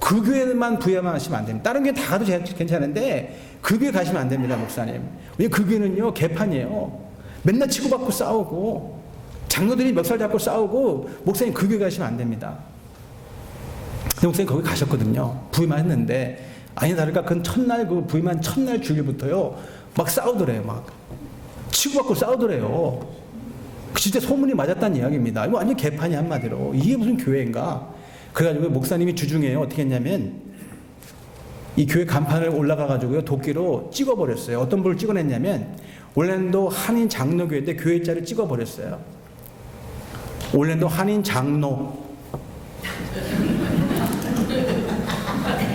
그 교회만 부여만 하시면 안 됩니다. 다른 교회 다 가도 괜찮은데 그 교회 가시면 안 됩니다, 목사님. 왜냐면 그 교회는요, 개판이에요. 맨날 치고받고 싸우고 장로들이 멱살 잡고 싸우고 목사님 그 교회 가시면 안 됩니다. 근데 목사님 거기 가셨거든요. 부임만 했는데 아니 다를까 그 첫날 그 부임한 첫날 주일부터요 막 싸우더래요. 막 치고받고 싸우더래요. 진짜 소문이 맞았다는 이야기입니다. 이거 완전 개판이 한마디로. 이게 무슨 교회인가? 그래가지고 목사님이 주중에 어떻게 했냐면 이 교회 간판을 올라가가지고요 도끼로 찍어버렸어요. 어떤 분을 찍어냈냐면 올랜도 한인 장로교회인데 교회자를 찍어버렸어요. 올랜도 한인 장로.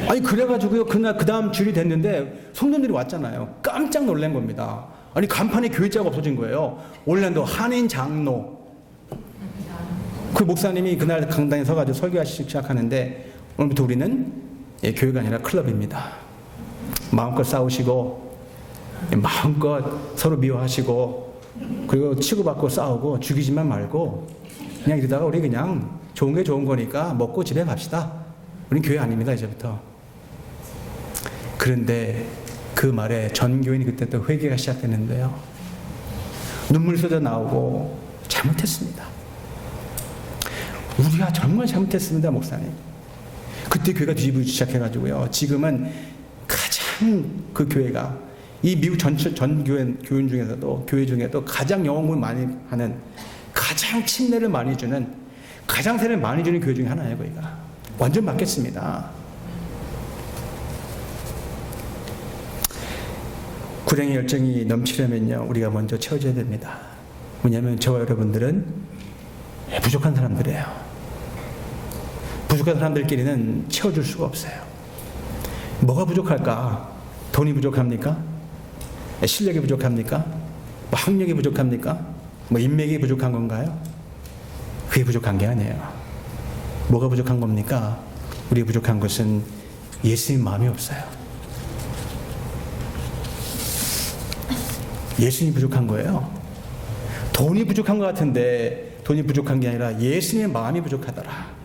아니 그래가지고요 그날 그 다음 주일이 됐는데 성도들이 왔잖아요. 깜짝 놀란 겁니다. 아니 간판에 교회자가 없어진 거예요. 올랜도 한인 장로. 그 목사님이 그날 강당에 서가지고 설교하시기 시작하는데 오늘부터 우리는 교회가 아니라 클럽입니다. 마음껏 싸우시고 마음껏 서로 미워하시고 그리고 치고받고 싸우고 죽이지만 말고 그냥 이러다가 우리 그냥 좋은 게 좋은 거니까 먹고 집에 갑시다. 우린 교회 아닙니다 이제부터. 그런데 그 말에 전 교인이 그때 또 회개가 시작됐는데요. 눈물이 쏟아 나오고 잘못했습니다. 우리가 정말 잘못했습니다, 목사님. 그때 교회가 뒤집어지기 시작해가지고요. 지금은 가장 그 교회가 이 미국 전 교인 중에서도 교회 중에도 가장 영혼을 많이 하는 가장 침례를 많이 주는 가장 세례를 많이 주는 교회 중에 하나예요, 거기가. 완전 바뀌었습니다. 구량의 열정이 넘치려면요, 우리가 먼저 채워줘야 됩니다. 왜냐하면 저와 여러분들은 부족한 사람들이에요. 부족한 사람들끼리는 채워줄 수가 없어요. 뭐가 부족할까? 돈이 부족합니까? 실력이 부족합니까? 뭐 학력이 부족합니까? 뭐 인맥이 부족한 건가요? 그게 부족한 게 아니에요. 뭐가 부족한 겁니까? 우리 부족한 것은 예수님 마음이 없어요. 예수님이 부족한 거예요. 돈이 부족한 것 같은데 돈이 부족한 게 아니라 예수님의 마음이 부족하더라.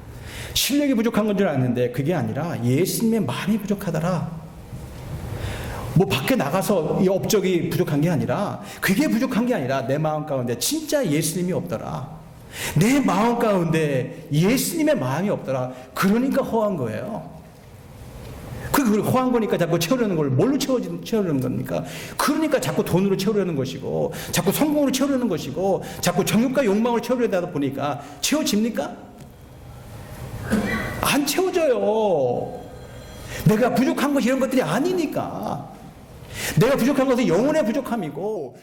실력이 부족한 건 줄 아는데 그게 아니라 예수님의 마음이 부족하더라. 뭐 밖에 나가서 이 업적이 부족한 게 아니라 그게 부족한 게 아니라 내 마음 가운데 진짜 예수님이 없더라. 내 마음 가운데 예수님의 마음이 없더라. 그러니까 허한 거예요. 그걸 허한 거니까 자꾸 채우려는 걸 뭘로 채우려는 겁니까? 그러니까 자꾸 돈으로 채우려는 것이고 자꾸 성공으로 채우려는 것이고 자꾸 정욕과 욕망을 채우려다 보니까 채워집니까? 안 채워져요. 내가 부족한 것이 이런 것들이 아니니까. 내가 부족한 것은 영혼의 부족함이고